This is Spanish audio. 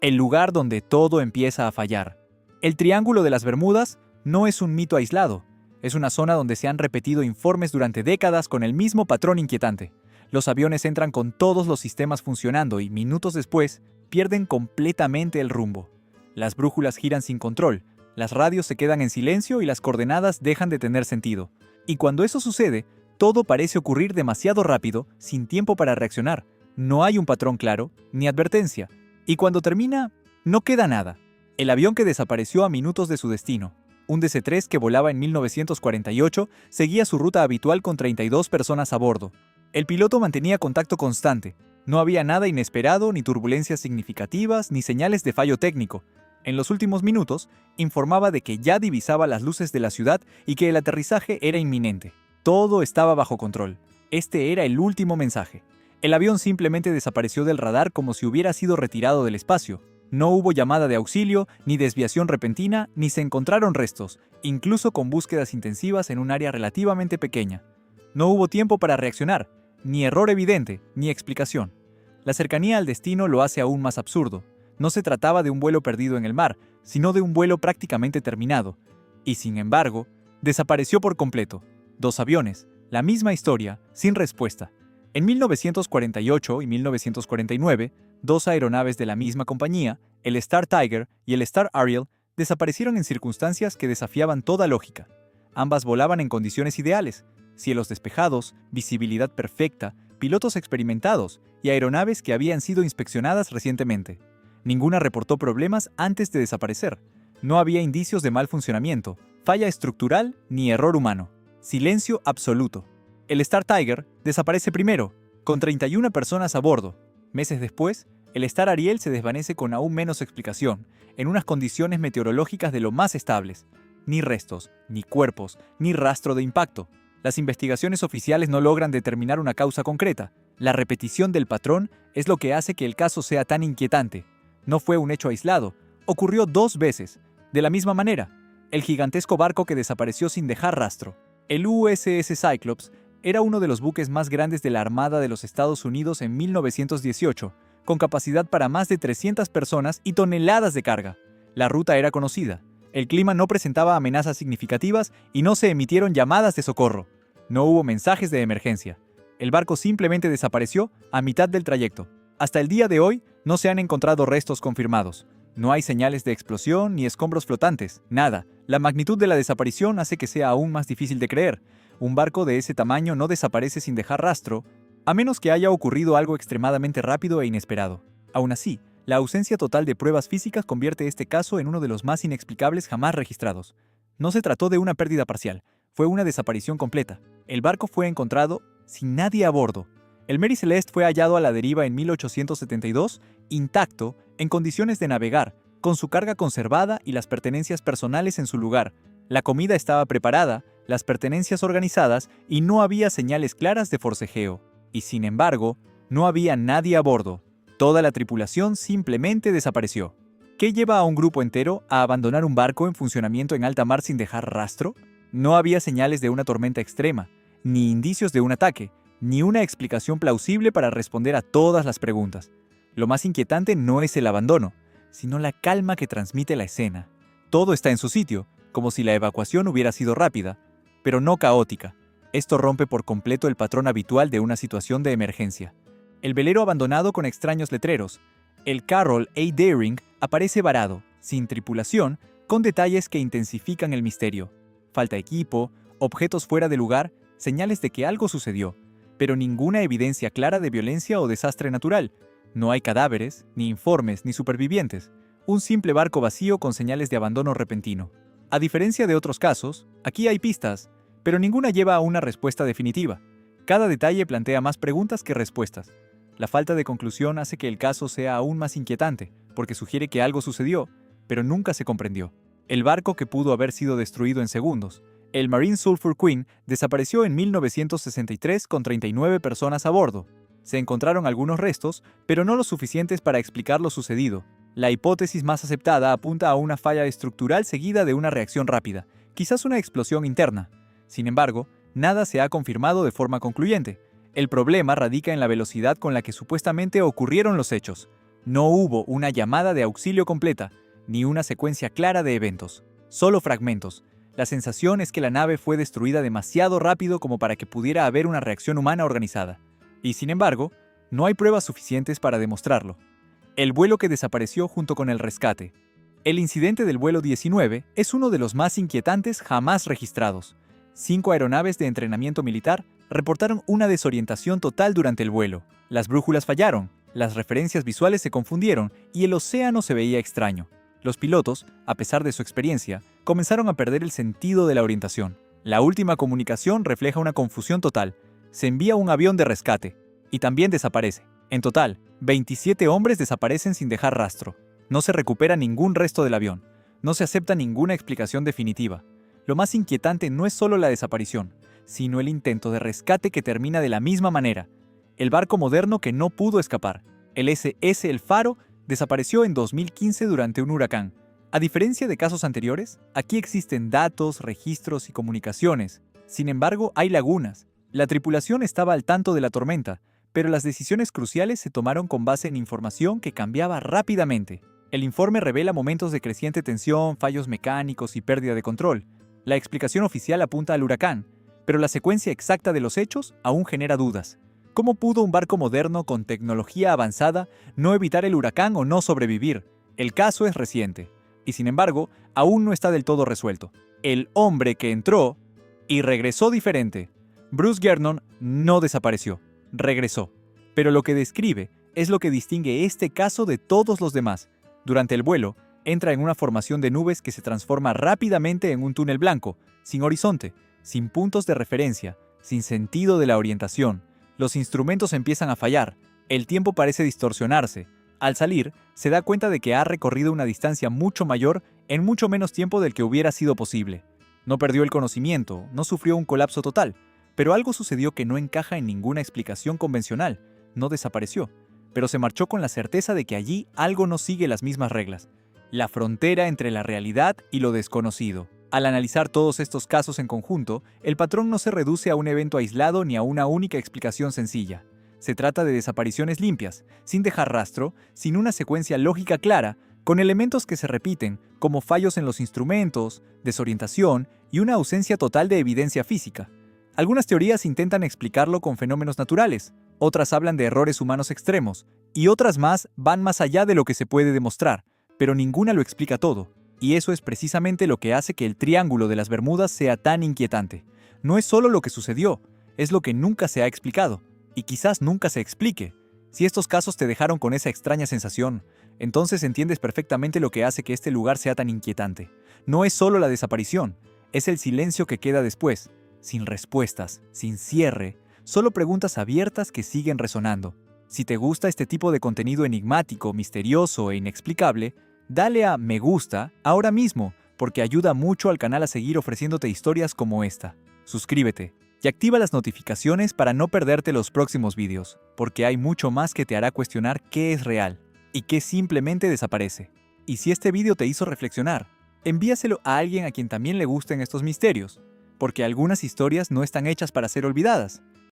el lugar donde todo empieza a fallar. El Triángulo de las Bermudas no es un mito aislado, es una zona donde se han repetido informes durante décadas con el mismo patrón inquietante. Los aviones entran con todos los sistemas funcionando y minutos después pierden completamente el rumbo. Las brújulas giran sin control, las radios se quedan en silencio y las coordenadas dejan de tener sentido. Y cuando eso sucede, todo parece ocurrir demasiado rápido, sin tiempo para reaccionar. No hay un patrón claro, ni advertencia. Y cuando termina, no queda nada. El avión que desapareció a minutos de su destino, un DC-3 que volaba en 1948, seguía su ruta habitual con 32 personas a bordo. El piloto mantenía contacto constante. No había nada inesperado, ni turbulencias significativas, ni señales de fallo técnico. En los últimos minutos, informaba de que ya divisaba las luces de la ciudad y que el aterrizaje era inminente. Todo estaba bajo control. Este era el último mensaje. El avión simplemente desapareció del radar como si hubiera sido retirado del espacio. No hubo llamada de auxilio, ni desviación repentina, ni se encontraron restos, incluso con búsquedas intensivas en un área relativamente pequeña. No hubo tiempo para reaccionar, ni error evidente, ni explicación. La cercanía al destino lo hace aún más absurdo. No se trataba de un vuelo perdido en el mar, sino de un vuelo prácticamente terminado. Y sin embargo, desapareció por completo. 2 aviones, la misma historia, sin respuesta. En 1948 y 1949, 2 aeronaves de la misma compañía, el Star Tiger y el Star Ariel, desaparecieron en circunstancias que desafiaban toda lógica. Ambas volaban en condiciones ideales, cielos despejados, visibilidad perfecta, pilotos experimentados y aeronaves que habían sido inspeccionadas recientemente. Ninguna reportó problemas antes de desaparecer. No había indicios de mal funcionamiento, falla estructural ni error humano. Silencio absoluto. El Star Tiger desaparece primero, con 31 personas a bordo. Meses después, el Star Ariel se desvanece con aún menos explicación, en unas condiciones meteorológicas de lo más estables. Ni restos, ni cuerpos, ni rastro de impacto. Las investigaciones oficiales no logran determinar una causa concreta. La repetición del patrón es lo que hace que el caso sea tan inquietante. No fue un hecho aislado, ocurrió 2 veces. De la misma manera, el gigantesco barco que desapareció sin dejar rastro. El USS Cyclops era uno de los buques más grandes de la Armada de los Estados Unidos en 1918, con capacidad para más de 300 personas y toneladas de carga. La ruta era conocida, el clima no presentaba amenazas significativas y no se emitieron llamadas de socorro. No hubo mensajes de emergencia. El barco simplemente desapareció a mitad del trayecto. Hasta el día de hoy, no se han encontrado restos confirmados. No hay señales de explosión ni escombros flotantes, nada. La magnitud de la desaparición hace que sea aún más difícil de creer. Un barco de ese tamaño no desaparece sin dejar rastro, a menos que haya ocurrido algo extremadamente rápido e inesperado. Aún así, la ausencia total de pruebas físicas convierte este caso en uno de los más inexplicables jamás registrados. No se trató de una pérdida parcial, fue una desaparición completa. El barco fue encontrado sin nadie a bordo. El Mary Celeste fue hallado a la deriva en 1872, intacto, en condiciones de navegar, con su carga conservada y las pertenencias personales en su lugar. La comida estaba preparada, las pertenencias organizadas y no había señales claras de forcejeo. Y sin embargo, no había nadie a bordo. Toda la tripulación simplemente desapareció. ¿Qué lleva a un grupo entero a abandonar un barco en funcionamiento en alta mar sin dejar rastro? No había señales de una tormenta extrema, ni indicios de un ataque, ni una explicación plausible para responder a todas las preguntas. Lo más inquietante no es el abandono, sino la calma que transmite la escena. Todo está en su sitio, como si la evacuación hubiera sido rápida, pero no caótica. Esto rompe por completo el patrón habitual de una situación de emergencia. El velero abandonado con extraños letreros. El Carroll A. Deering aparece varado, sin tripulación, con detalles que intensifican el misterio. Falta equipo, objetos fuera de lugar, señales de que algo sucedió, pero ninguna evidencia clara de violencia o desastre natural. No hay cadáveres, ni informes, ni supervivientes. Un simple barco vacío con señales de abandono repentino. A diferencia de otros casos, aquí hay pistas, pero ninguna lleva a una respuesta definitiva. Cada detalle plantea más preguntas que respuestas. La falta de conclusión hace que el caso sea aún más inquietante, porque sugiere que algo sucedió, pero nunca se comprendió. El barco que pudo haber sido destruido en segundos, el Marine Sulphur Queen, desapareció en 1963 con 39 personas a bordo. Se encontraron algunos restos, pero no los suficientes para explicar lo sucedido. La hipótesis más aceptada apunta a una falla estructural seguida de una reacción rápida, quizás una explosión interna. Sin embargo, nada se ha confirmado de forma concluyente. El problema radica en la velocidad con la que supuestamente ocurrieron los hechos. No hubo una llamada de auxilio completa, ni una secuencia clara de eventos. Solo fragmentos. La sensación es que la nave fue destruida demasiado rápido como para que pudiera haber una reacción humana organizada. Y sin embargo, no hay pruebas suficientes para demostrarlo. El vuelo que desapareció junto con el rescate. El incidente del vuelo 19 es uno de los más inquietantes jamás registrados. 5 aeronaves de entrenamiento militar reportaron una desorientación total durante el vuelo. Las brújulas fallaron, las referencias visuales se confundieron y el océano se veía extraño. Los pilotos, a pesar de su experiencia, comenzaron a perder el sentido de la orientación. La última comunicación refleja una confusión total. Se envía un avión de rescate y también desaparece. En total, 27 hombres desaparecen sin dejar rastro. No se recupera ningún resto del avión. No se acepta ninguna explicación definitiva. Lo más inquietante no es solo la desaparición, sino el intento de rescate que termina de la misma manera. El barco moderno que no pudo escapar, el SS El Faro, desapareció en 2015 durante un huracán. A diferencia de casos anteriores, aquí existen datos, registros y comunicaciones. Sin embargo, hay lagunas. La tripulación estaba al tanto de la tormenta, pero las decisiones cruciales se tomaron con base en información que cambiaba rápidamente. El informe revela momentos de creciente tensión, fallos mecánicos y pérdida de control. La explicación oficial apunta al huracán, pero la secuencia exacta de los hechos aún genera dudas. ¿Cómo pudo un barco moderno con tecnología avanzada no evitar el huracán o no sobrevivir? El caso es reciente, y sin embargo, aún no está del todo resuelto. El hombre que entró y regresó diferente. Bruce Gernon no desapareció, regresó. Pero lo que describe es lo que distingue este caso de todos los demás. Durante el vuelo, entra en una formación de nubes que se transforma rápidamente en un túnel blanco, sin horizonte, sin puntos de referencia, sin sentido de la orientación. Los instrumentos empiezan a fallar, el tiempo parece distorsionarse. Al salir, se da cuenta de que ha recorrido una distancia mucho mayor en mucho menos tiempo del que hubiera sido posible. No perdió el conocimiento, no sufrió un colapso total, pero algo sucedió que no encaja en ninguna explicación convencional. No desapareció, pero se marchó con la certeza de que allí algo no sigue las mismas reglas. La frontera entre la realidad y lo desconocido. Al analizar todos estos casos en conjunto, el patrón no se reduce a un evento aislado ni a una única explicación sencilla. Se trata de desapariciones limpias, sin dejar rastro, sin una secuencia lógica clara, con elementos que se repiten, como fallos en los instrumentos, desorientación y una ausencia total de evidencia física. Algunas teorías intentan explicarlo con fenómenos naturales, otras hablan de errores humanos extremos, y otras más van más allá de lo que se puede demostrar, pero ninguna lo explica todo. Y eso es precisamente lo que hace que el Triángulo de las Bermudas sea tan inquietante. No es solo lo que sucedió, es lo que nunca se ha explicado, y quizás nunca se explique. Si estos casos te dejaron con esa extraña sensación, entonces entiendes perfectamente lo que hace que este lugar sea tan inquietante. No es solo la desaparición, es el silencio que queda después, sin respuestas, sin cierre, solo preguntas abiertas que siguen resonando. Si te gusta este tipo de contenido enigmático, misterioso e inexplicable, dale a me gusta ahora mismo, porque ayuda mucho al canal a seguir ofreciéndote historias como esta. Suscríbete y activa las notificaciones para no perderte los próximos vídeos, porque hay mucho más que te hará cuestionar qué es real y qué simplemente desaparece. Y si este vídeo te hizo reflexionar, envíaselo a alguien a quien también le gusten estos misterios, porque algunas historias no están hechas para ser olvidadas,